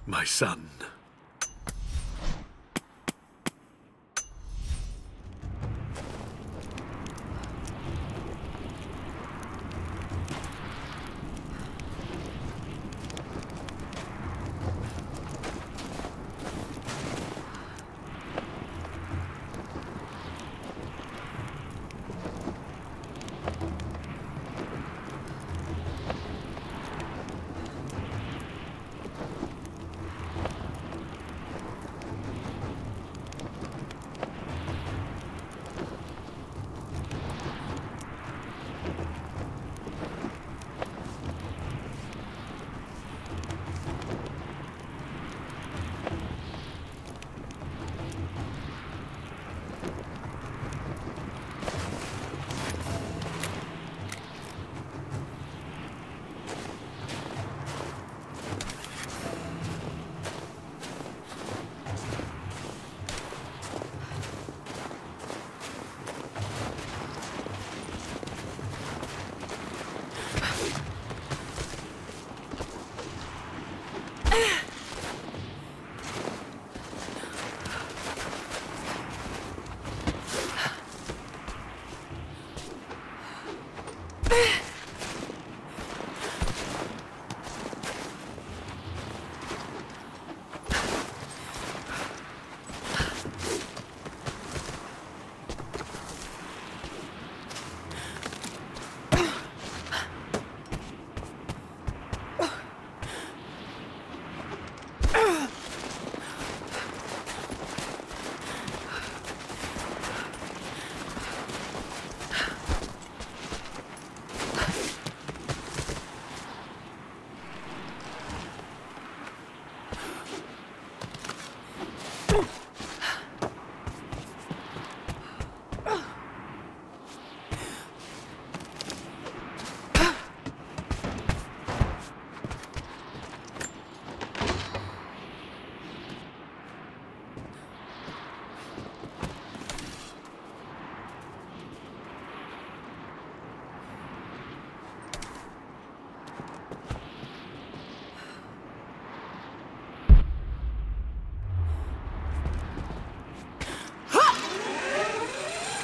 My son.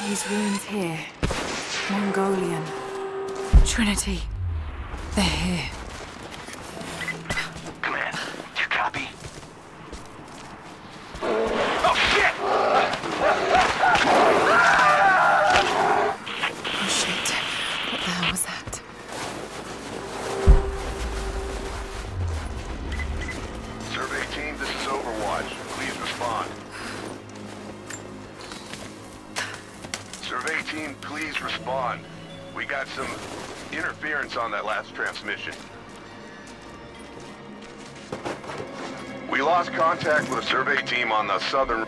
These ruins here. Mongolian. Trinity. They're here. Command, do you copy? Oh shit! Oh shit. What the hell was that? Survey team, this is Overwatch. Please respond. Survey team, please respond. We got some interference on that last transmission. We lost contact with a survey team on the southern...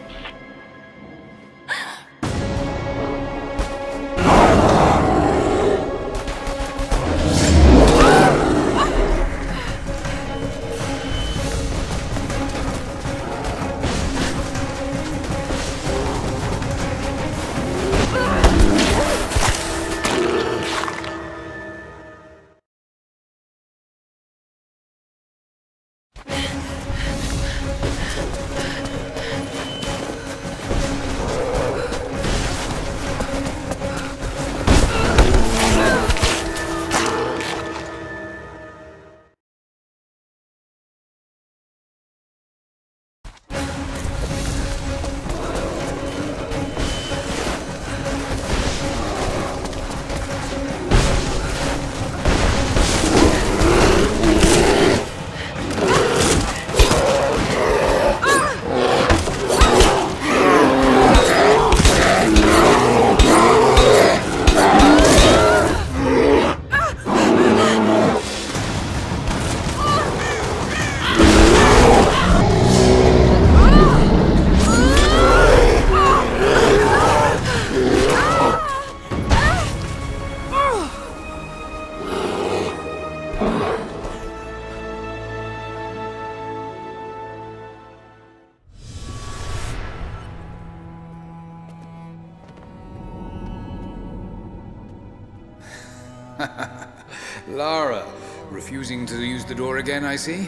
Lara, refusing to use the door again, I see?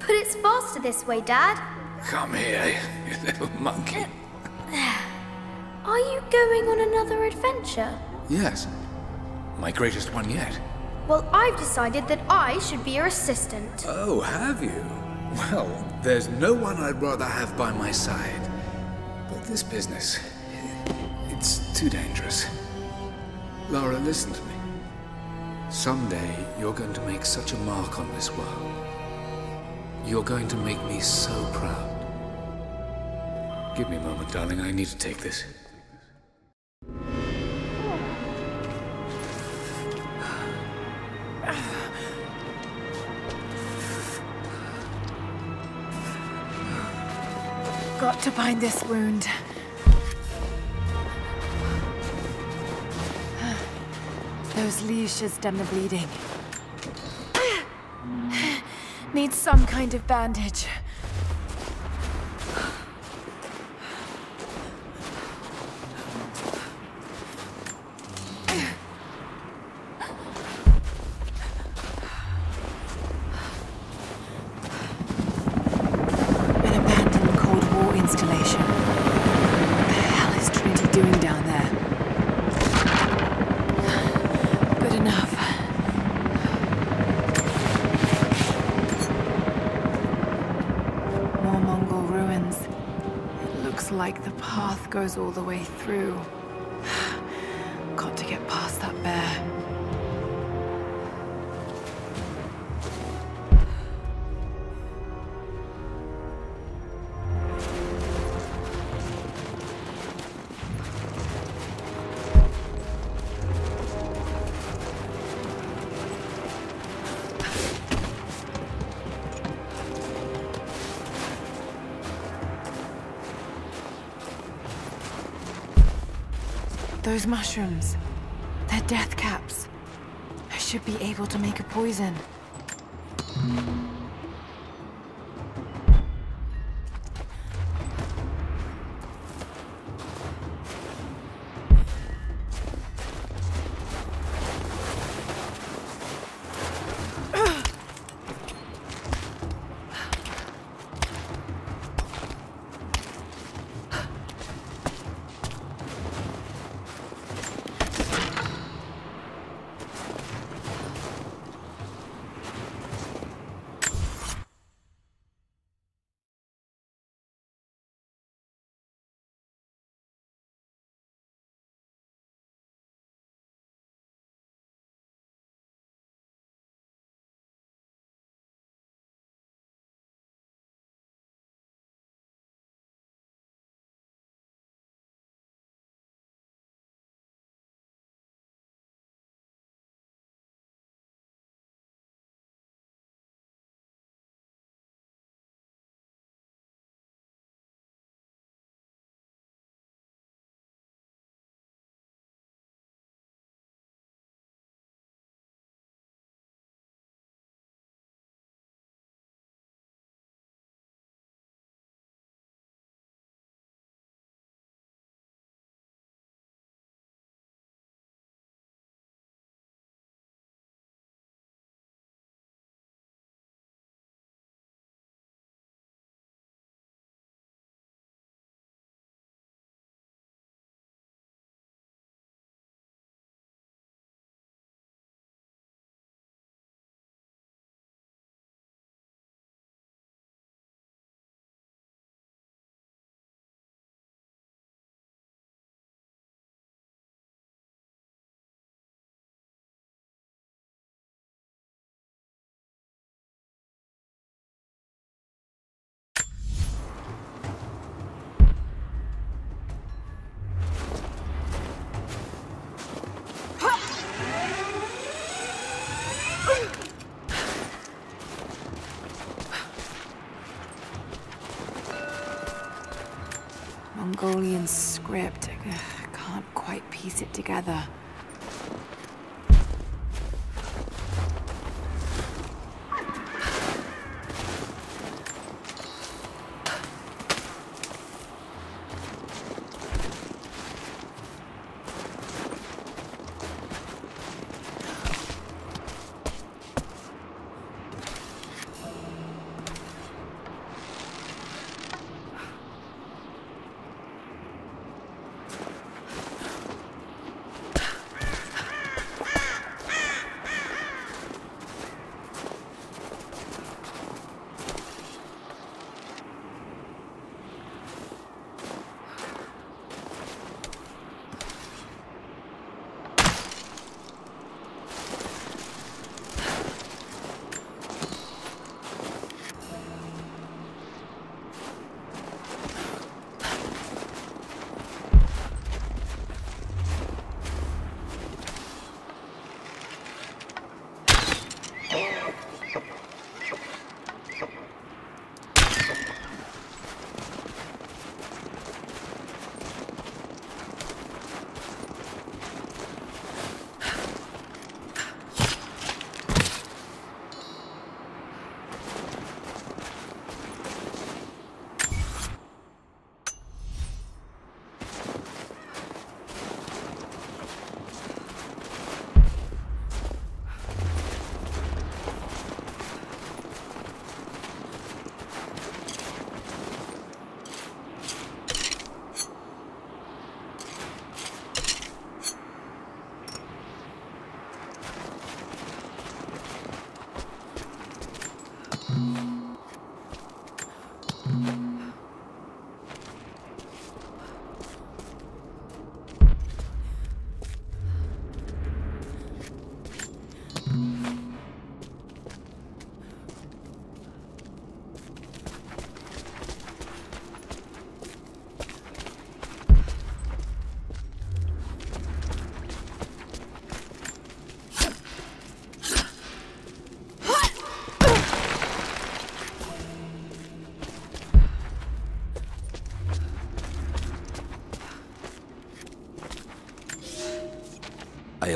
But it's faster this way, Dad. Come here, you little monkey. Are you going on another adventure? Yes, my greatest one yet. Well, I've decided that I should be your assistant. Oh, have you? Well, there's no one I'd rather have by my side. But this business, it's too dangerous. Lara, listen to me. Someday, you're going to make such a mark on this world. You're going to make me so proud. Give me a moment, darling. I need to take this. Got to bind this wound. Those leaves should stem the bleeding. Need some kind of bandage. An abandoned Cold War installation. What the hell is Trinity doing down there? Good enough. More Mongol ruins. It looks like the path goes all the way through. Got to get past that bear. Those mushrooms, they're death caps. I should be able to make a poison. Mongolian script. I can't quite piece it together.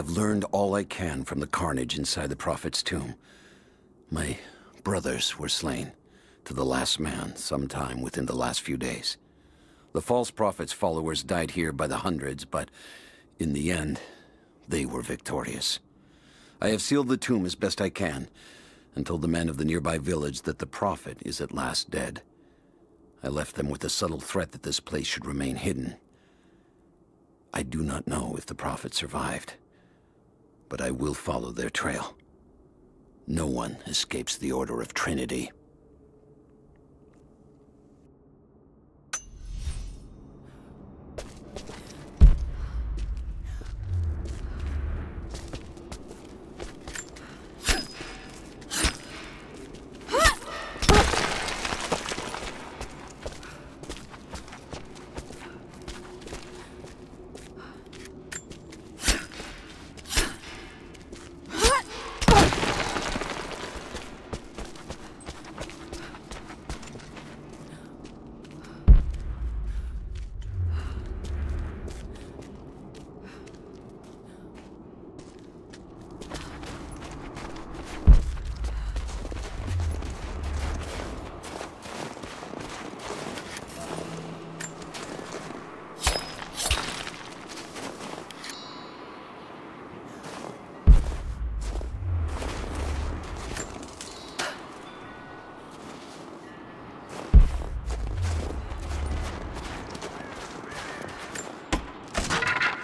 have learned all I can from the carnage inside the Prophet's tomb. My brothers were slain, to the last man, sometime within the last few days. The false Prophet's followers died here by the hundreds, but in the end, they were victorious. I have sealed the tomb as best I can, and told the men of the nearby village that the Prophet is at last dead. I left them with the subtle threat that this place should remain hidden. I do not know if the Prophet survived, but I will follow their trail. No one escapes the Order of Trinity.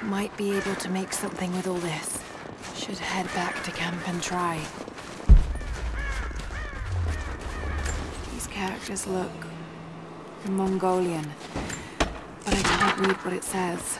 Might be able to make something with all this. Should head back to camp and try. These characters look Mongolian, but I can't read what it says.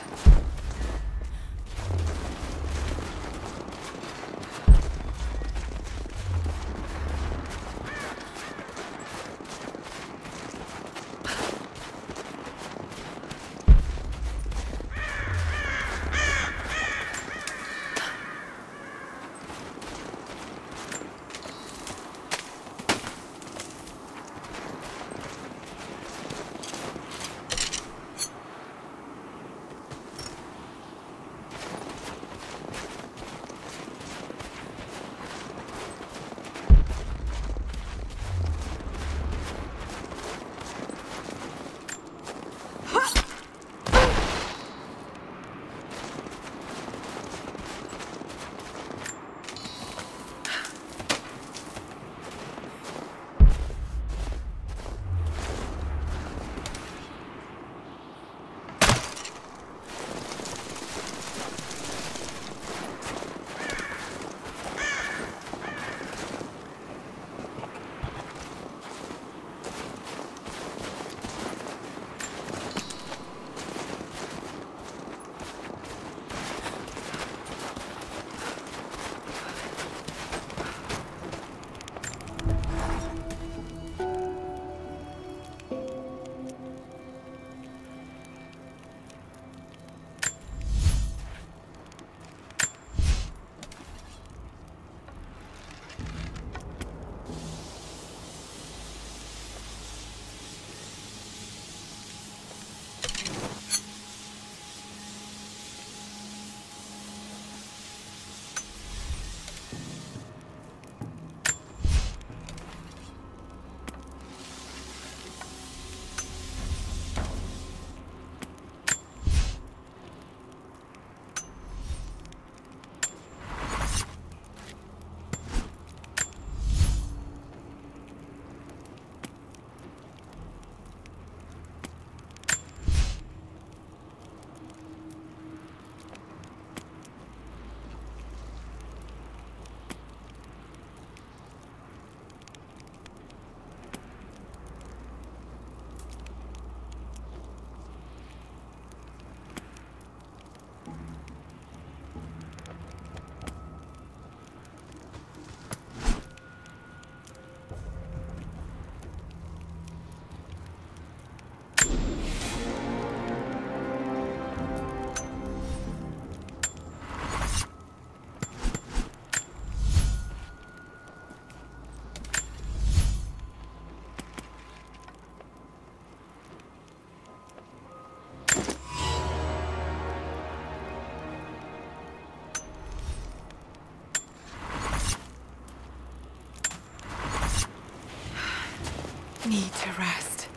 need to rest.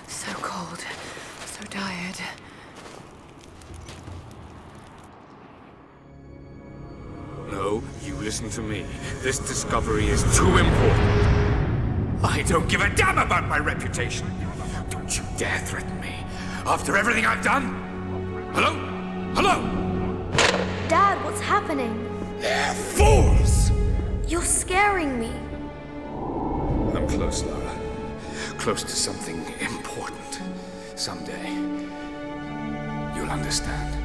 So cold, so tired. No, you listen to me. This discovery is too important. I don't give a damn about my reputation. Don't you dare threaten me. After everything I've done? Hello? Hello? Dad, what's happening? They're fools! You're scaring me. I'm close, Lara. Close to something important. Someday, you'll understand.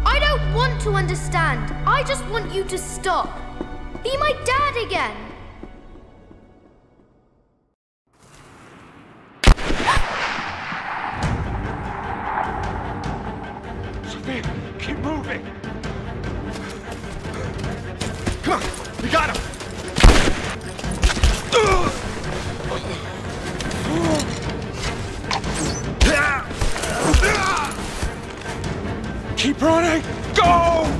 I don't want to understand. I just want you to stop. Be my dad again. Sophia, keep moving. Come on, we got him. Keep running! Go!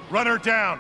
Run her down!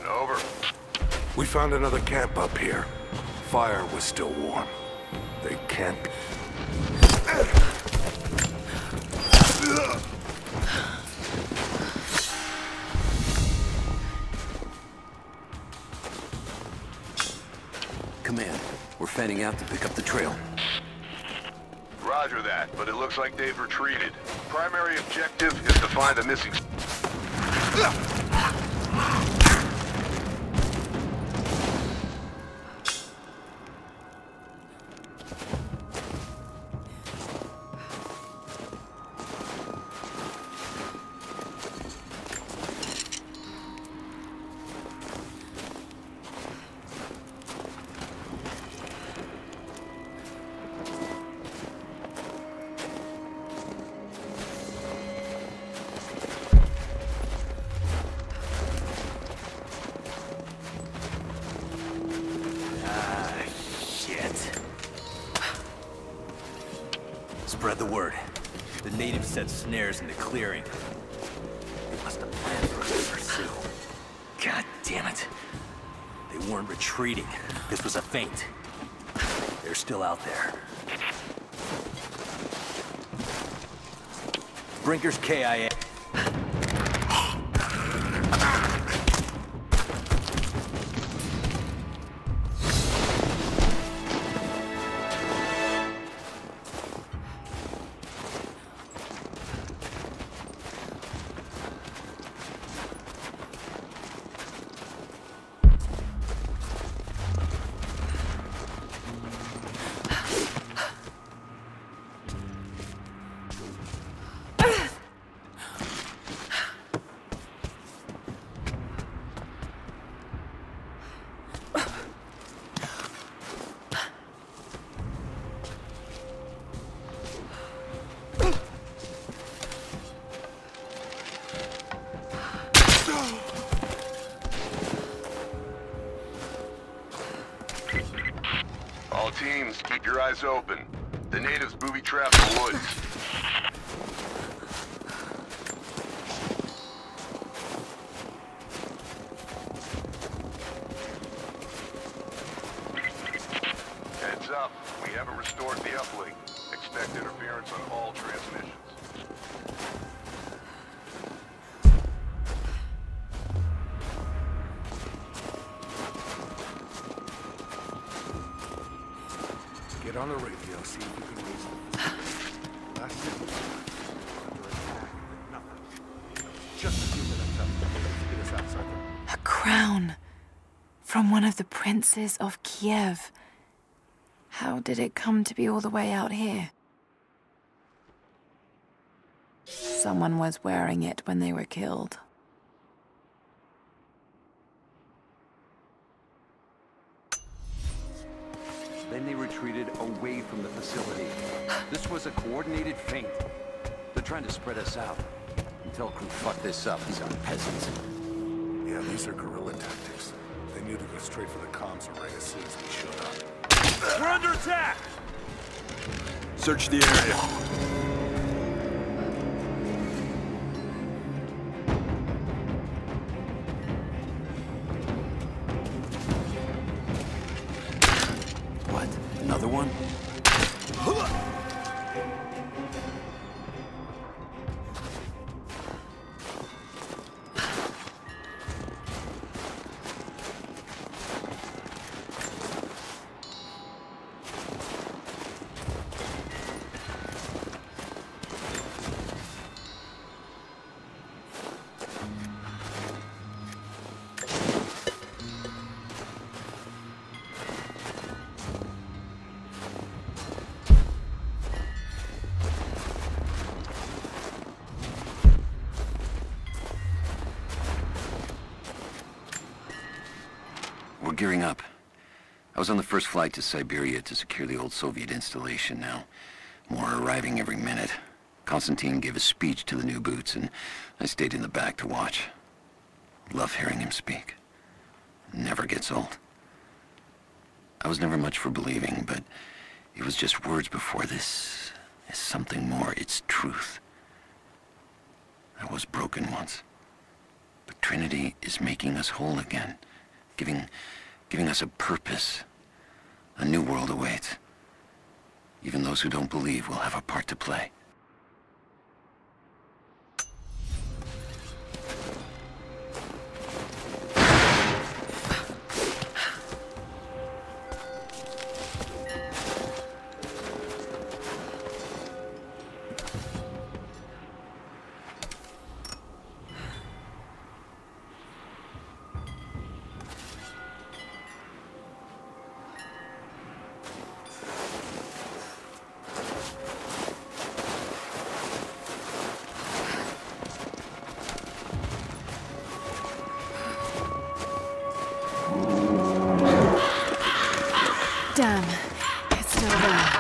Over. We found another camp up here. Fire was still warm. They can't... Command, we're fanning out to pick up the trail. Roger that, but it looks like they've retreated. Primary objective is to find the missing... Spread the word. The natives set snares in the clearing. They must have planned for us to pursue. God damn it. They weren't retreating. This was a feint. They're still out there. Brinker's KIA. All teams, keep your eyes open. The natives booby-trap the woods. Heads up, we haven't restored the uplink. Expect interference on all transmissions. Get on the radio, see if you can reach them. A crown from one of the princes of Kiev. How did it come to be all the way out here? Someone was wearing it when they were killed. Then they retreated away from the facility. This was a coordinated feint. They're trying to spread us out. Until crew fuck this up, these are peasants. Yeah, these are guerrilla tactics. They knew to go straight for the comms array as soon as we showed up. We're under attack! Search the area. What? Another one? We're gearing up. I was on the first flight to Siberia to secure the old Soviet installation now. More are arriving every minute. Konstantin gave a speech to the new boots, and I stayed in the back to watch. Love hearing him speak. Never gets old. I was never much for believing, but it was just words before. This is something more. It's truth. I was broken once. But Trinity is making us whole again. Giving us a purpose. A new world awaits. Even those who don't believe will have a part to play. Damn, it's still there.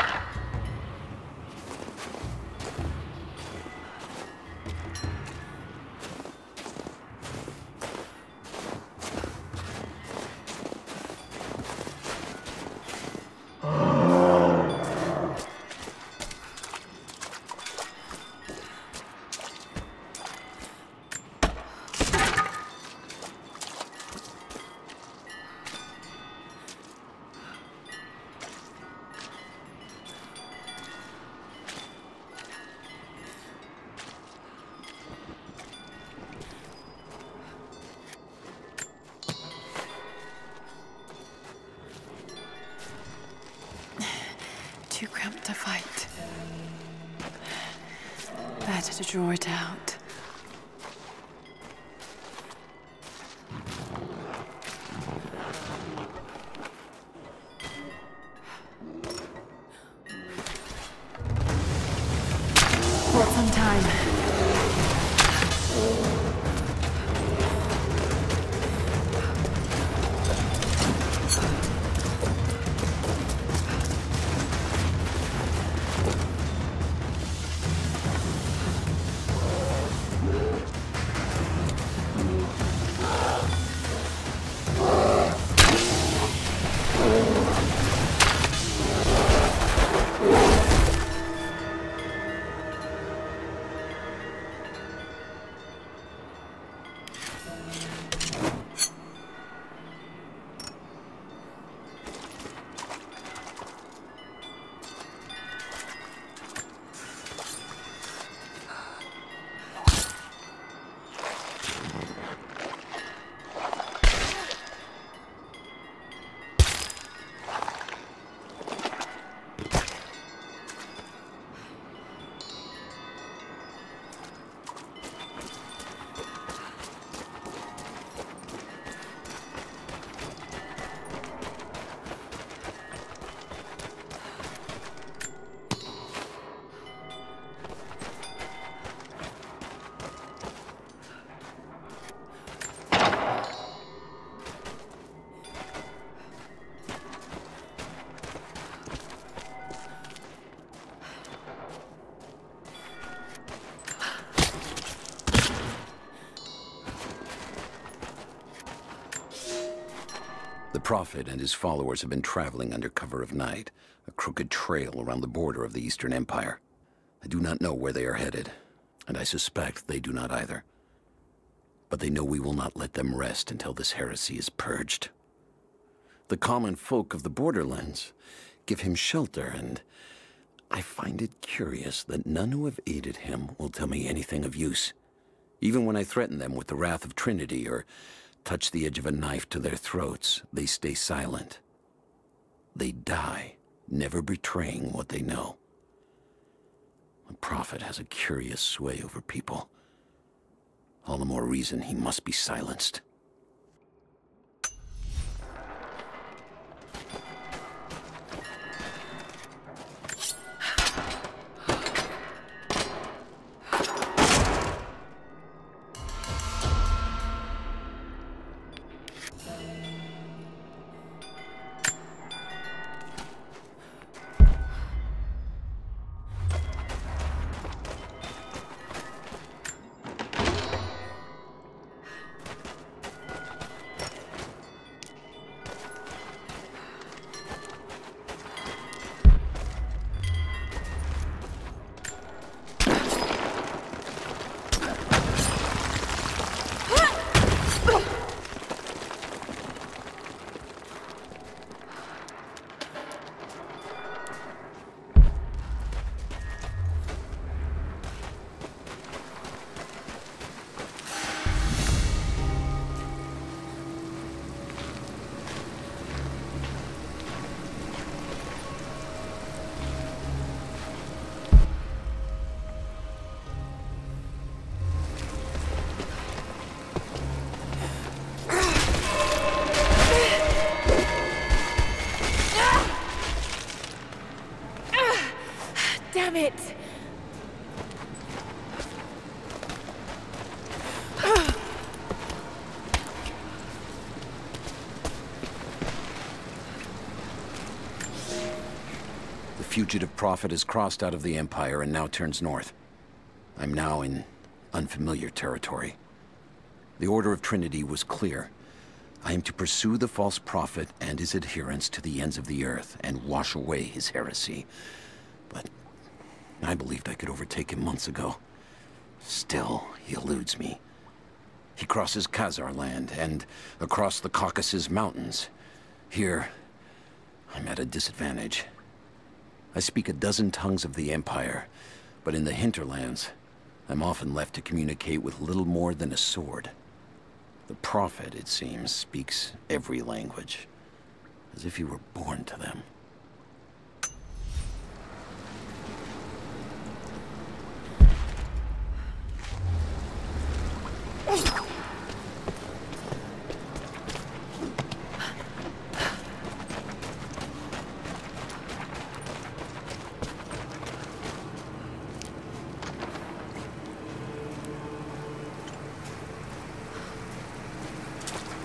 Too cramped to fight. Better to draw it out. Bought some time. Prophet and his followers have been traveling under cover of night, a crooked trail around the border of the Eastern Empire. I do not know where they are headed, and I suspect they do not either. But they know we will not let them rest until this heresy is purged. The common folk of the Borderlands give him shelter, and I find it curious that none who have aided him will tell me anything of use. Even when I threaten them with the wrath of Trinity or touch the edge of a knife to their throats, they stay silent. They die, never betraying what they know. The Prophet has a curious sway over people. All the more reason he must be silenced. Damn it! The fugitive Prophet has crossed out of the Empire and now turns north. I'm now in unfamiliar territory. The Order of Trinity was clear. I am to pursue the false prophet and his adherents to the ends of the earth and wash away his heresy. But I believed I could overtake him months ago. Still, he eludes me. He crosses Khazar land and across the Caucasus Mountains. Here, I'm at a disadvantage. I speak a dozen tongues of the Empire, but in the hinterlands, I'm often left to communicate with little more than a sword. The Prophet, it seems, speaks every language, as if he were born to them.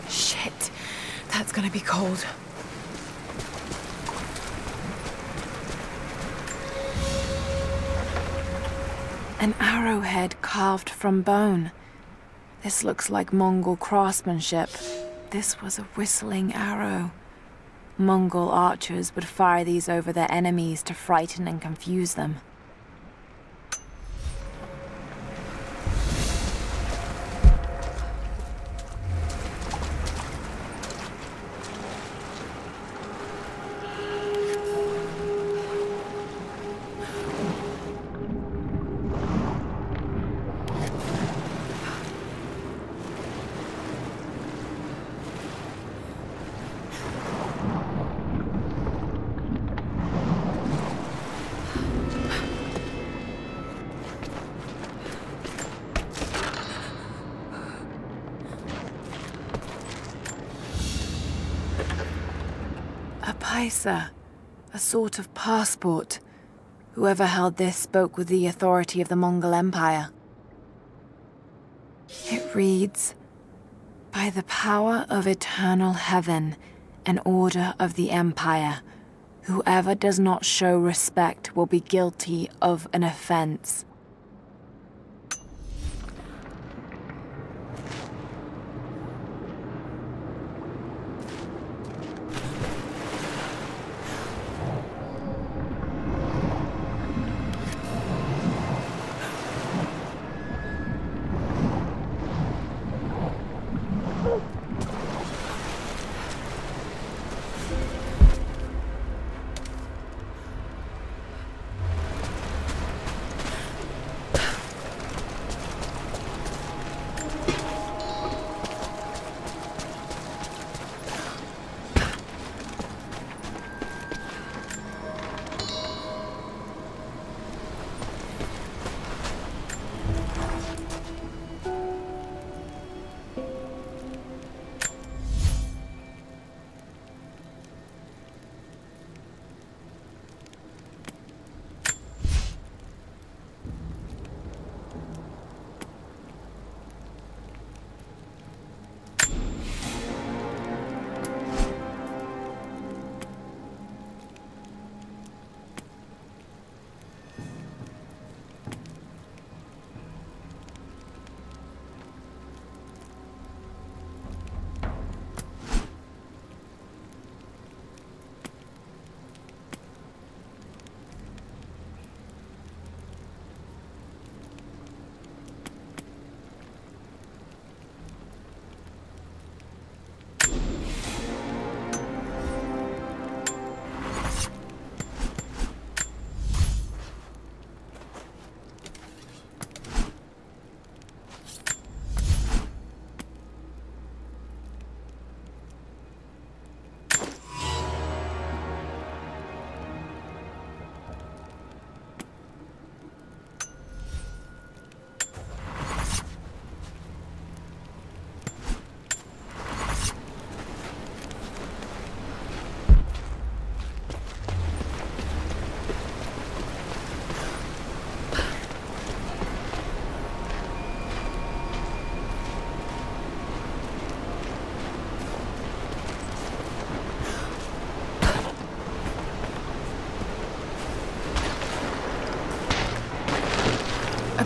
Shit, that's gonna be cold. An arrowhead carved from bone. This looks like Mongol craftsmanship. This was a whistling arrow. Mongol archers would fire these over their enemies to frighten and confuse them. A PAIZA, a sort of passport. Whoever held this spoke with the authority of the Mongol Empire. It reads, "By the power of eternal heaven, an order of the Empire, whoever does not show respect will be guilty of an offense."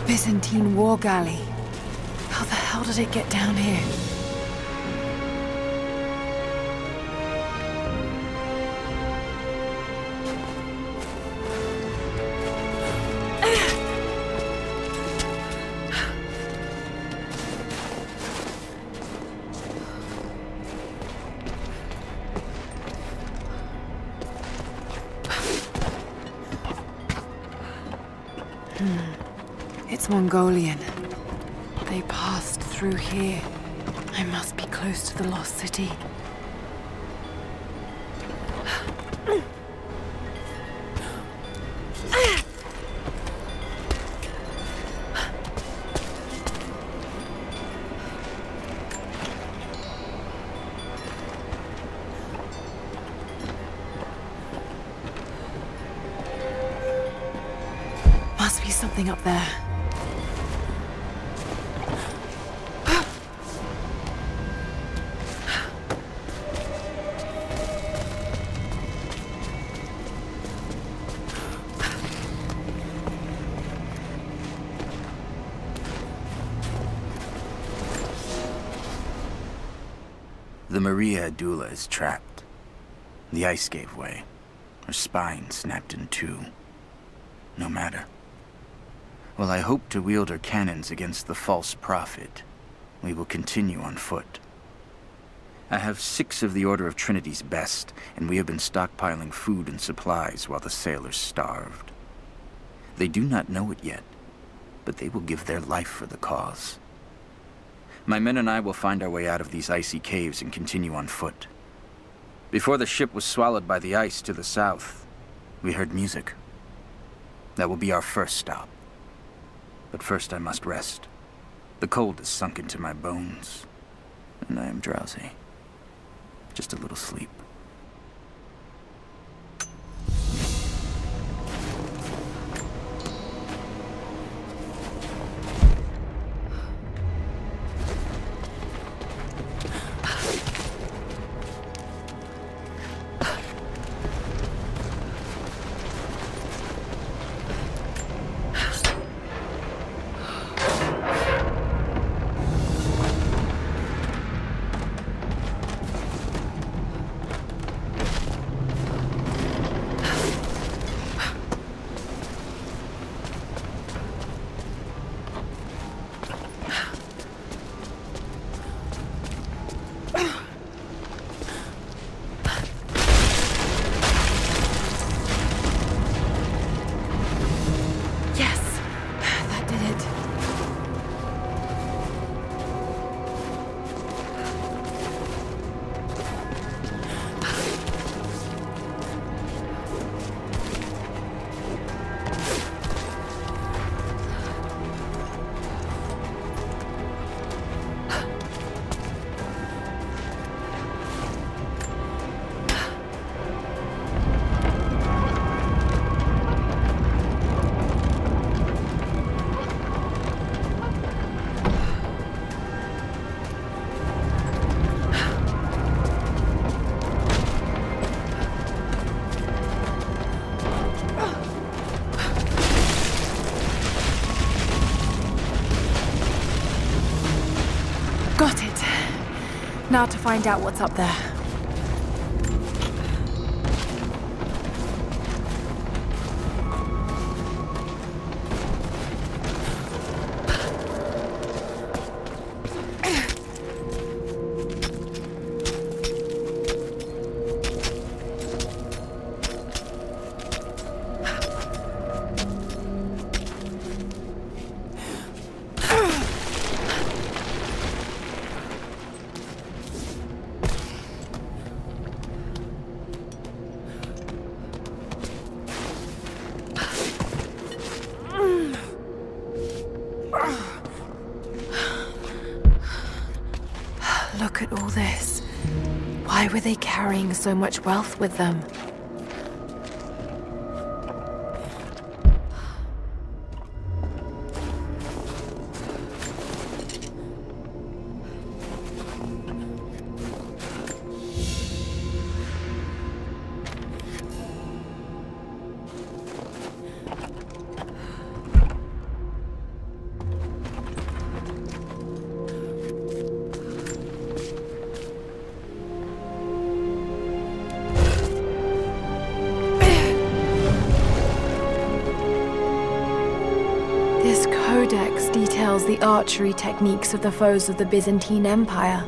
Byzantine war galley. How the hell did it get down here? It's Mongolian. They passed through here. I must be close to the lost city. Must be something up there. The Maria Adula is trapped. The ice gave way. Her spine snapped in two. No matter. While I hope to wield her cannons against the false prophet, we will continue on foot. I have 6 of the Order of Trinity's best, and we have been stockpiling food and supplies while the sailors starved. They do not know it yet, but they will give their life for the cause. My men and I will find our way out of these icy caves and continue on foot. Before the ship was swallowed by the ice to the south, we heard music. That will be our first stop. But first I must rest. The cold has sunk into my bones, and I am drowsy. Just a little sleep. Now to find out what's up there. Look at all this. Why were they carrying so much wealth with them? codex details the archery techniques of the foes of the Byzantine Empire.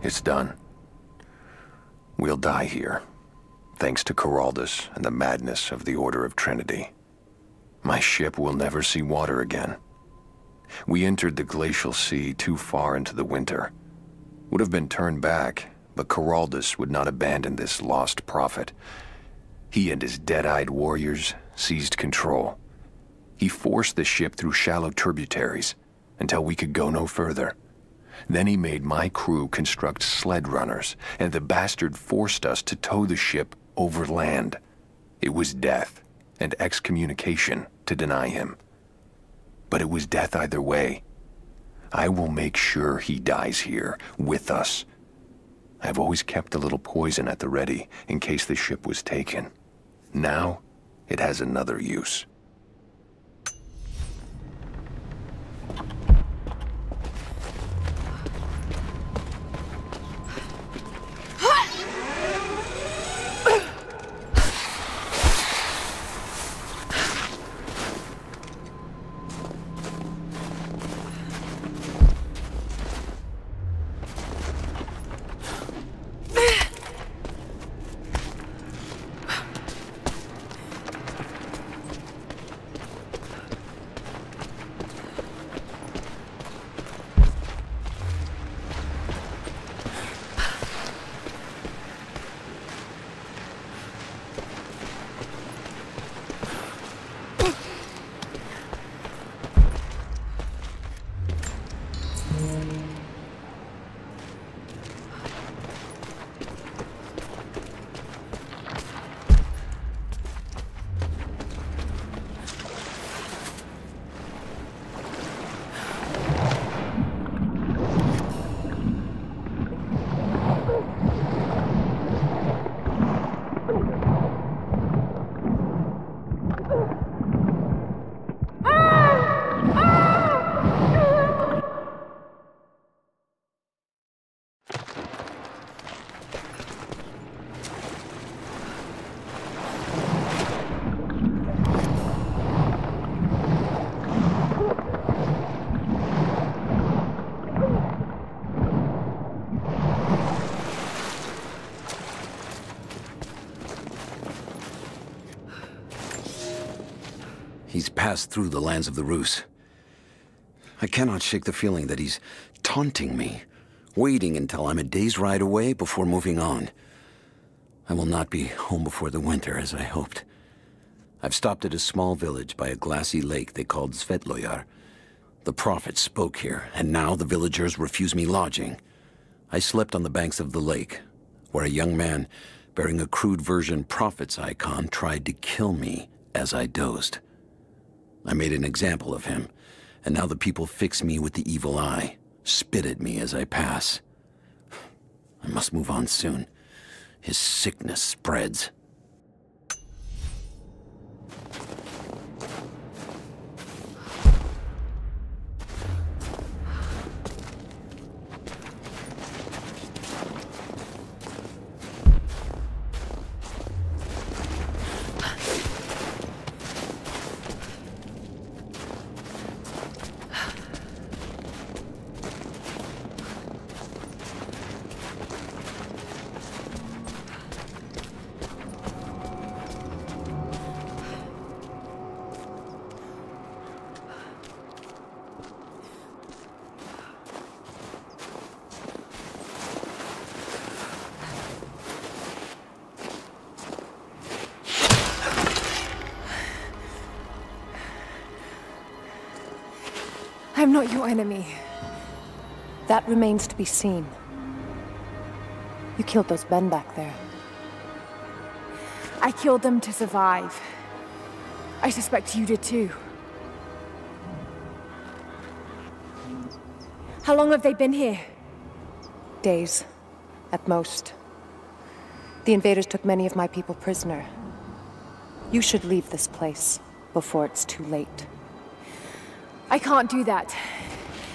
It's done. We'll die here, thanks to Geraldus and the madness of the Order of Trinity. My ship will never see water again. We entered the glacial sea too far into the winter. Would have been turned back, but Geraldus would not abandon this lost prophet. He and his dead-eyed warriors seized control. He forced the ship through shallow tributaries until we could go no further. Then he made my crew construct sled runners, and the bastard forced us to tow the ship over land. It was death and excommunication to deny him. But it was death either way. I will make sure he dies here, with us. I've always kept a little poison at the ready, in case the ship was taken. Now, it has another use. He's passed through the lands of the Rus. I cannot shake the feeling that he's taunting me, waiting until I'm a day's ride away before moving on. I will not be home before the winter, as I hoped. I've stopped at a small village by a glassy lake they called SVETLOYAR. The prophet spoke here, and now the villagers refuse me lodging. I slept on the banks of the lake, where a young man bearing a crude version prophet's icon tried to kill me as I dozed. I made an example of him, and now the people fix me with the evil eye, spit at me as I pass. I must move on soon. His sickness spreads. I'm not your enemy. That remains to be seen. You killed those men back there. I killed them to survive. I suspect you did too. How long have they been here? Days, at most. The invaders took many of my people prisoner. You should leave this place before it's too late. I can't do that.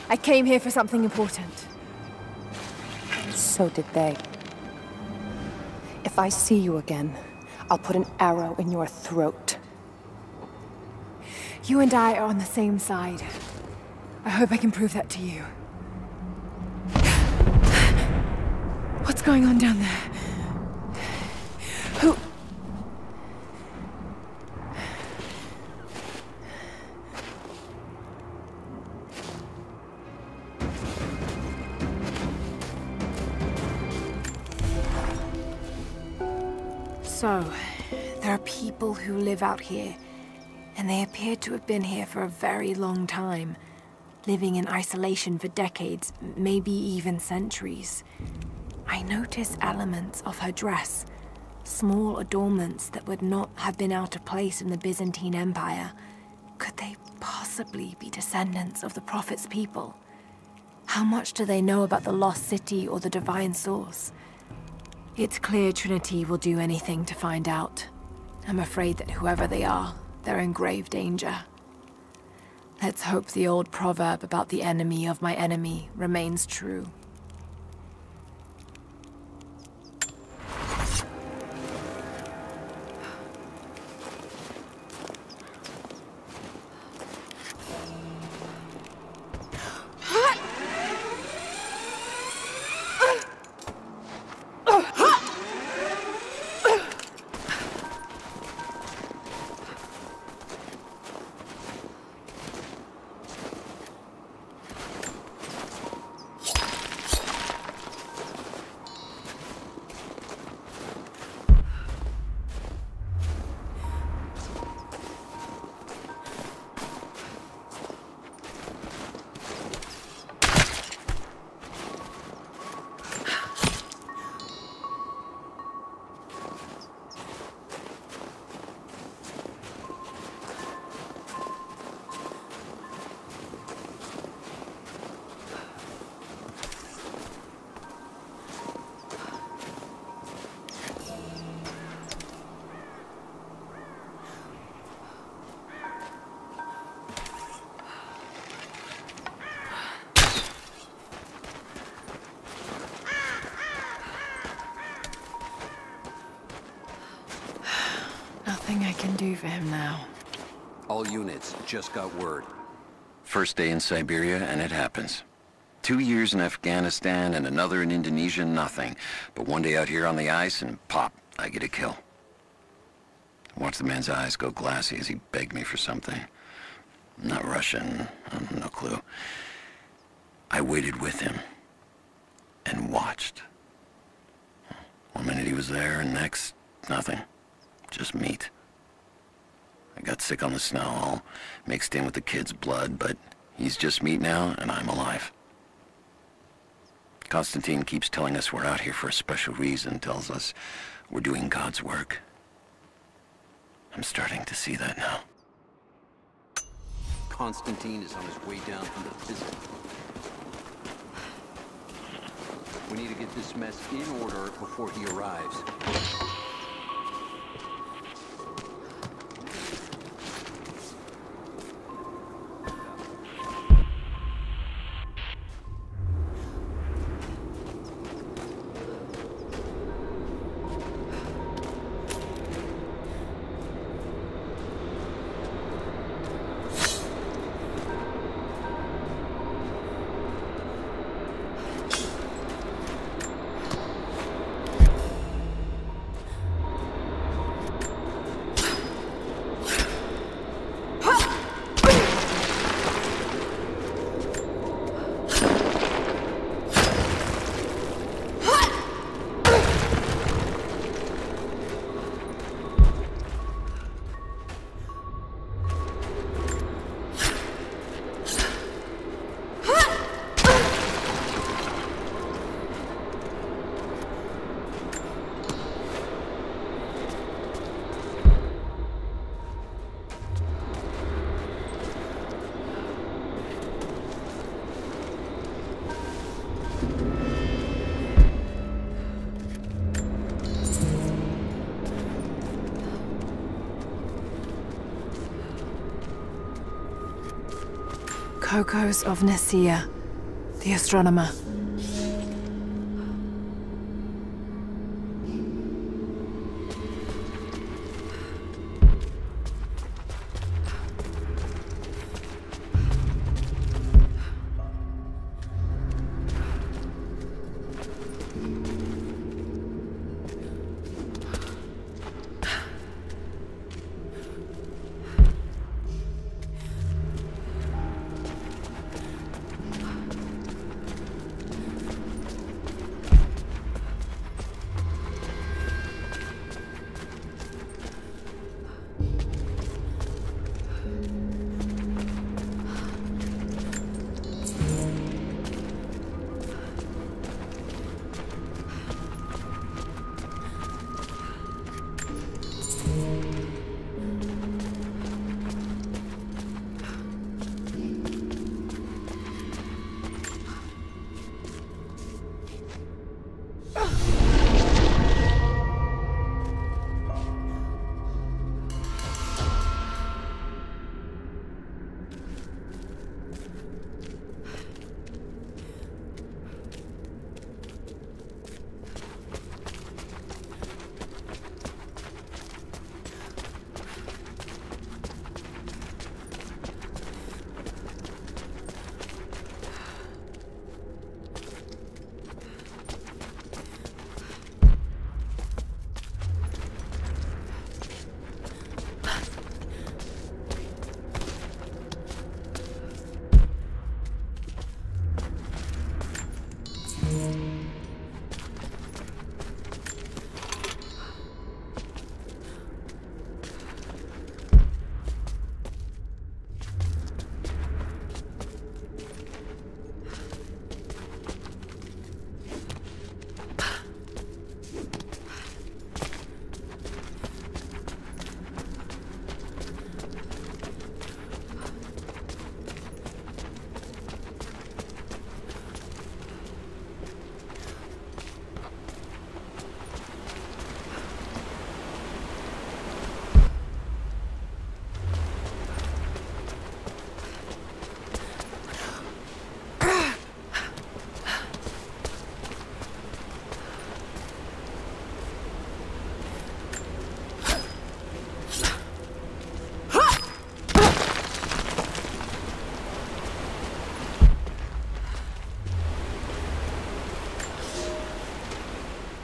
I came here for something important. So did they. If I see you again, I'll put an arrow in your throat. You and I are on the same side. I hope I can prove that to you. What's going on down there? Who? So, there are people who live out here, and they appear to have been here for a very long time, living in isolation for decades, maybe even centuries. I notice elements of her dress, small adornments that would not have been out of place in the Byzantine Empire. Could they possibly be descendants of the Prophet's people? How much do they know about the lost city or the divine source? It's clear Trinity will do anything to find out. I'm afraid that whoever they are, they're in grave danger. Let's hope the old proverb about the enemy of my enemy remains true. Nothing I can do for him now. All units just got word. First day in Siberia, and it happens. 2 years in Afghanistan and another in Indonesia, nothing. But one day out here on the ice, and pop, I get a kill. I watched the man's eyes go glassy as he begged me for something. Not Russian, no clue. I waited with him and watched. 1 minute he was there, and next, nothing. Just meat. I got sick on the snow, all mixed in with the kid's blood, but he's just meat now, and I'm alive. Constantine keeps telling us we're out here for a special reason, tells us we're doing God's work. I'm starting to see that now. Constantine is on his way down from the prison. We need to get this mess in order before he arrives. Kokos of Nicaea, the astronomer.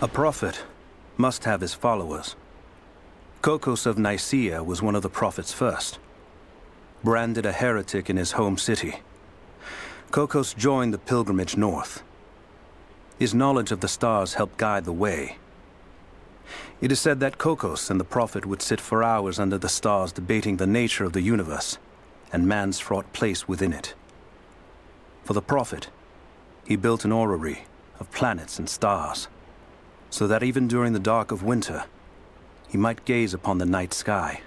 A prophet must have his followers. Kokos of Nicaea was one of the prophets first. Branded a heretic in his home city, Kokos joined the pilgrimage north. His knowledge of the stars helped guide the way. It is said that Kokos and the prophet would sit for hours under the stars debating the nature of the universe and man's fraught place within it. For the prophet, he built an orrery of planets and stars, so that even during the dark of winter, he might gaze upon the night sky.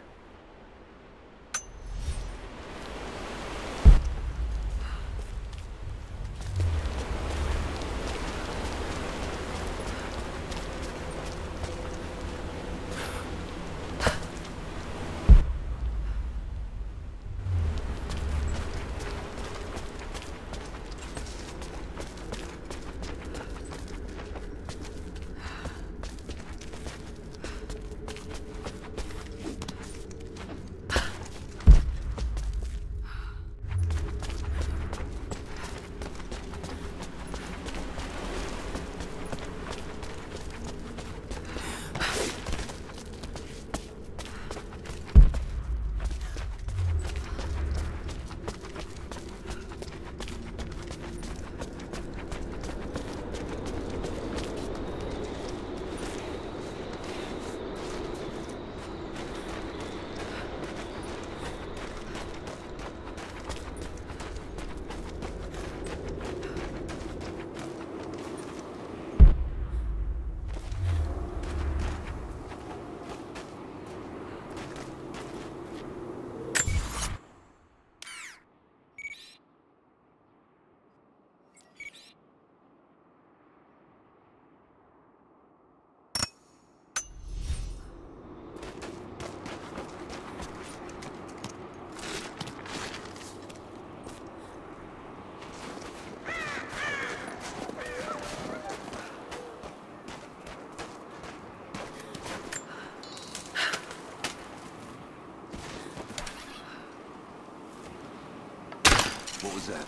What was that?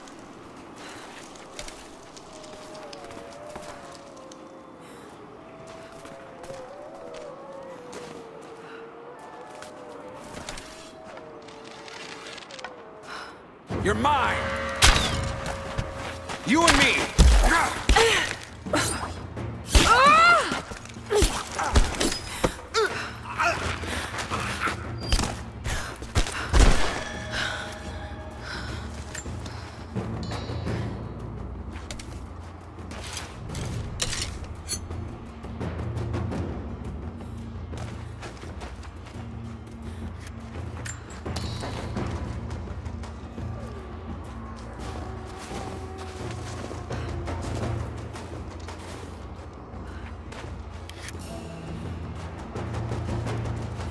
You're mine! You and me!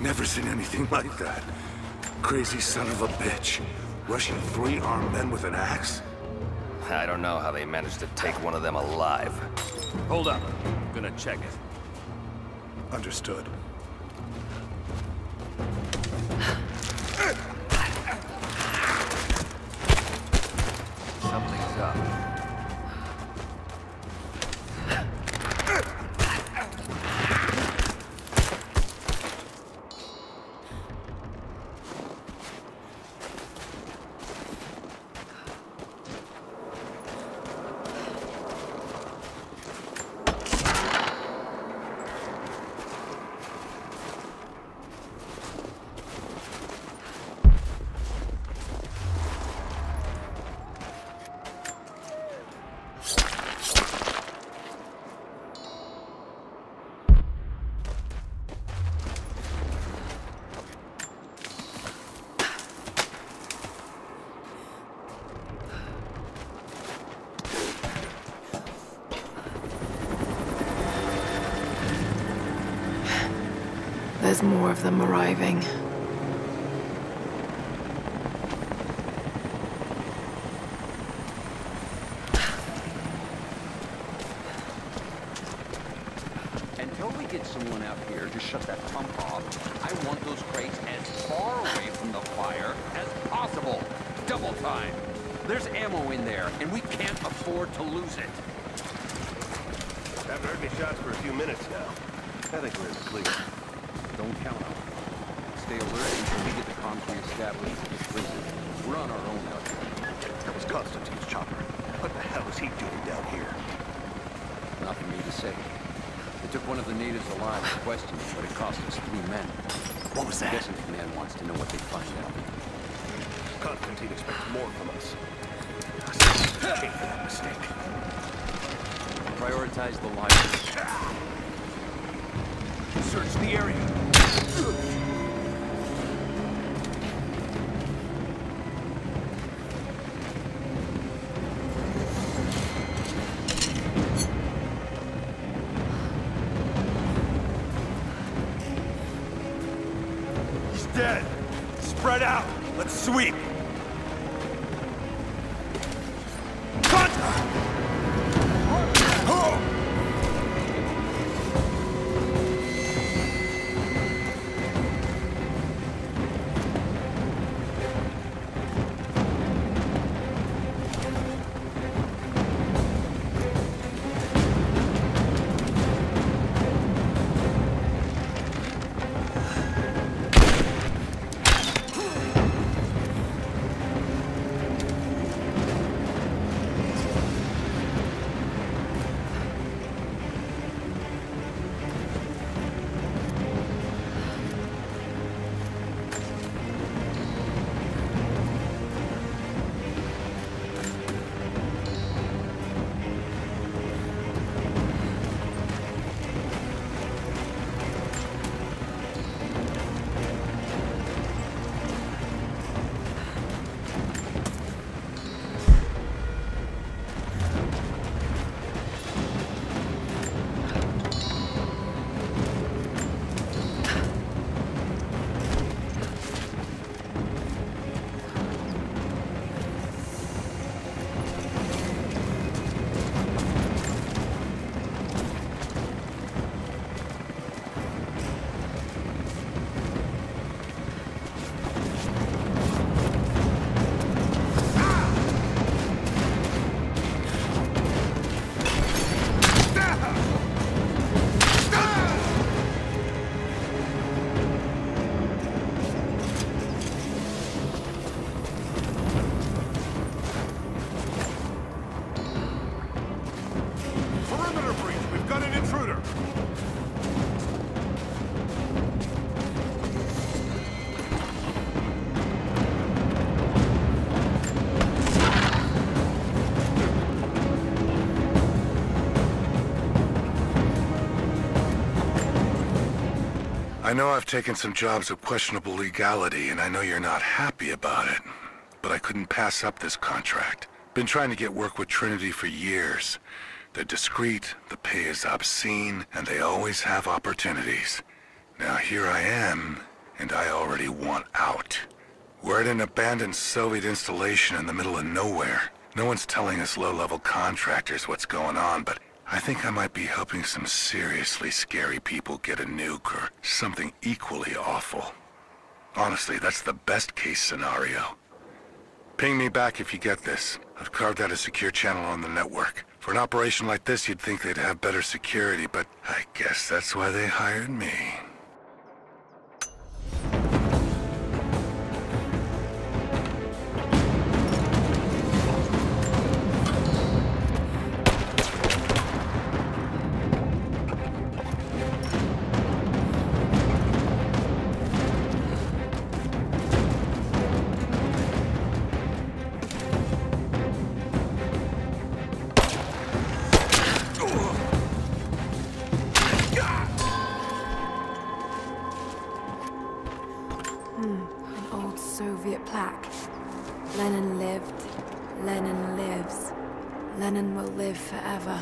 Never seen anything like that. Crazy son of a bitch. Rushing 3 armed men with an axe? I don't know how they managed to take one of them alive. Hold up. I'm gonna check it. Understood. Something's up. There's more of them arriving. Until we get someone out here to shut that pump off, I want those crates as far away from the fire as possible. Double time. There's ammo in there, and we can't afford to lose it. Haven't heard any shots for a few minutes now. I think we're in the clear. Don't count on it. Stay alert until we get the comms reestablished at the prison. We're on our own out here. That was Constantine's chopper. What the hell is he doing down here? Not for me to say. They took one of the natives alive to question him, but it cost us 3 men. What was that? I'm guessing command wants to know what they find out. Constantine expects more from us. Change for that mistake. Prioritize the library. Search the area. He's dead. Spread out. Let's sweep. I know I've taken some jobs of questionable legality, and I know you're not happy about it. But I couldn't pass up this contract. Been trying to get work with Trinity for years. They're discreet, the pay is obscene, and they always have opportunities. Now here I am, and I already want out. We're at an abandoned Soviet installation in the middle of nowhere. No one's telling us low-level contractors what's going on, but I think I might be helping some seriously scary people get a nuke or something equally awful. Honestly, that's the best-case scenario. Ping me back if you get this. I've carved out a secure channel on the network. For an operation like this, you'd think they'd have better security, but I guess that's why they hired me. Soviet plaque. Lenin lived. Lenin lives. Lenin will live forever.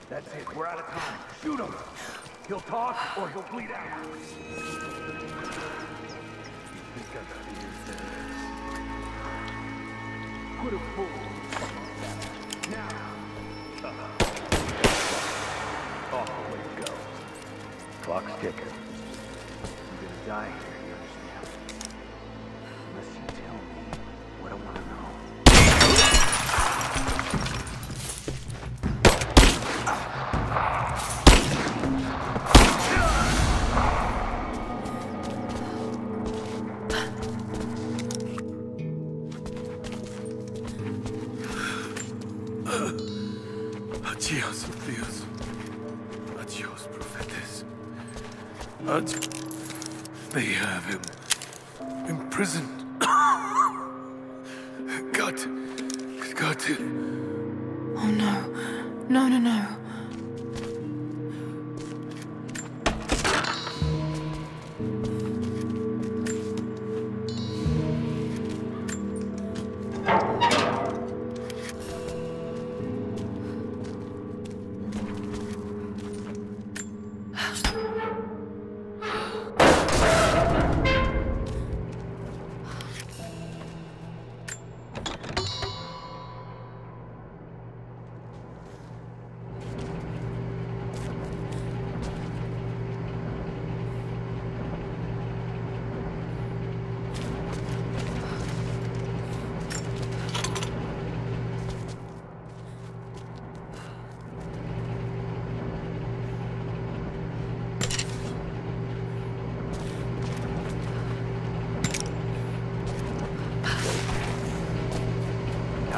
That's it, we're out of time. Shoot him! He'll talk or he'll bleed out. Put a pull. Now. Off the way it goes. Clock's ticking. I'm gonna die here, you understand? Unless you tell me what I want to know. Adios, Dios. Adios, prophetes. They have him imprisoned. Got to. Oh no. No.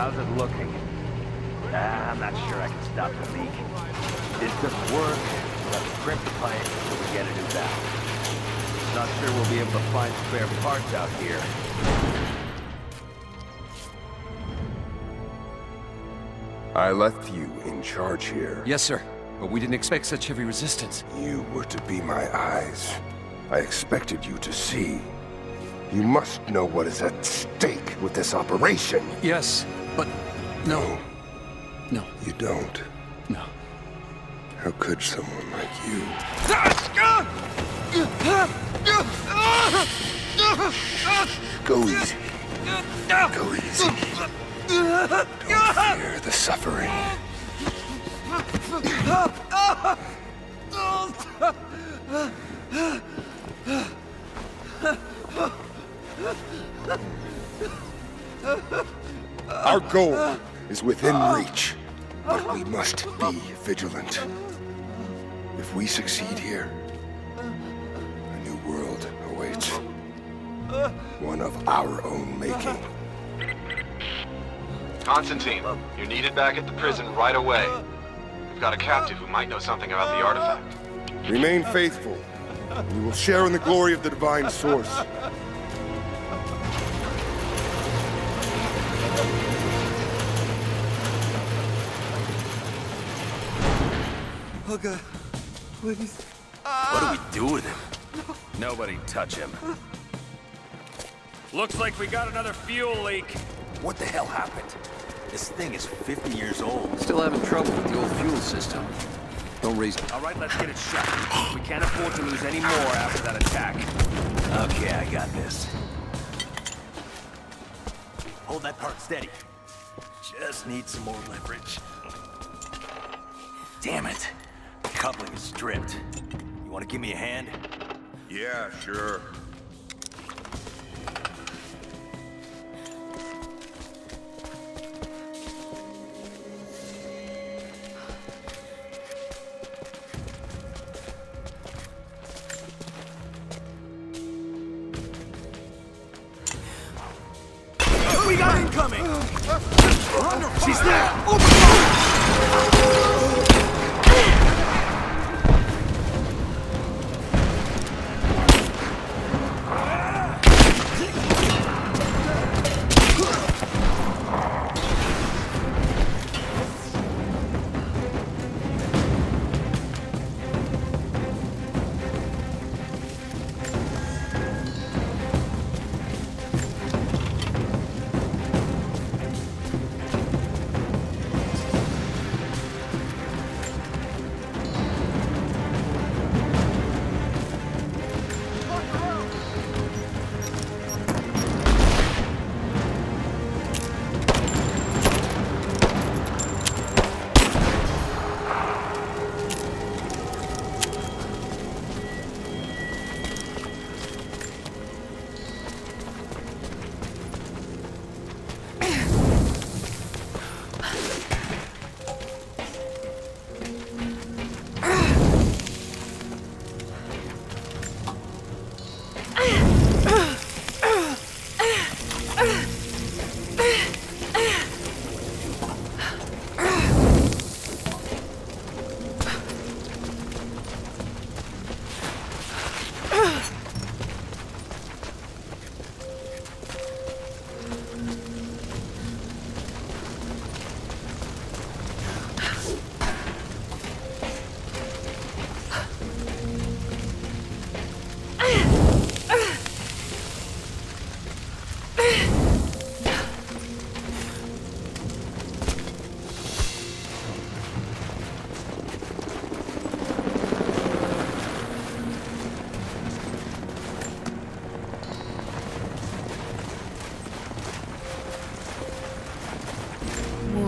how's it looking? I'm not sure I can stop the leak. Distance work, we'll have to crimp the pipe until we get a new valve. Not sure we'll be able to find spare parts out here. I left you in charge here. Yes, sir. But we didn't expect such heavy resistance. You were to be my eyes. I expected you to see. You must know what is at stake with this operation. Yes, but no. No. You don't? No. How could someone like you? Go easy. Go easy. Don't fear the suffering. Our goal is within reach, but we must be vigilant. If we succeed here, a new world awaits. One of our own making. Constantine, you're needed back at the prison right away. We've got a captive who might know something about the artifact. Remain faithful, and you will share in the glory of the divine source. Oh God, please. What do we do with him? Nobody touch him. Looks like we got another fuel leak. What the hell happened? This thing is 50 years old. Still having trouble with the old fuel system. Don't raise... All right, let's get it shut. We can't afford to lose any more after that attack. Okay, I got this. Hold that part steady. Just need some more leverage. Damn it. The coupling is stripped. You want to give me a hand? Yeah, sure. We got incoming! She's there!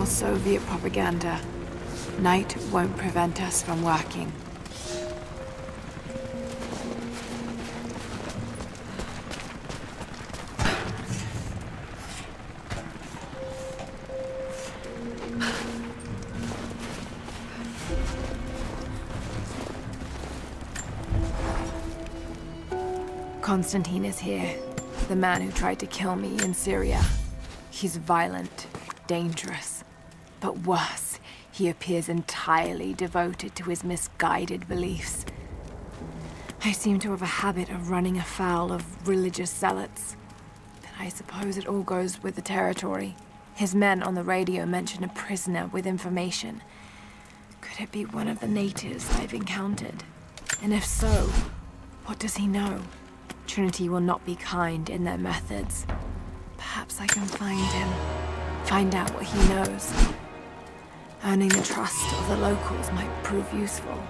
Soviet propaganda. Night won't prevent us from working. Constantine is here. The man who tried to kill me in Syria. He's violent. dangerous. But worse, he appears entirely devoted to his misguided beliefs. I seem to have a habit of running afoul of religious zealots. But I suppose it all goes with the territory. His men on the radio mentioned a prisoner with information. Could it be one of the natives I've encountered? And if so, what does he know? Trinity will not be kind in their methods. Perhaps I can find him, find out what he knows. Earning the trust of the locals might prove useful.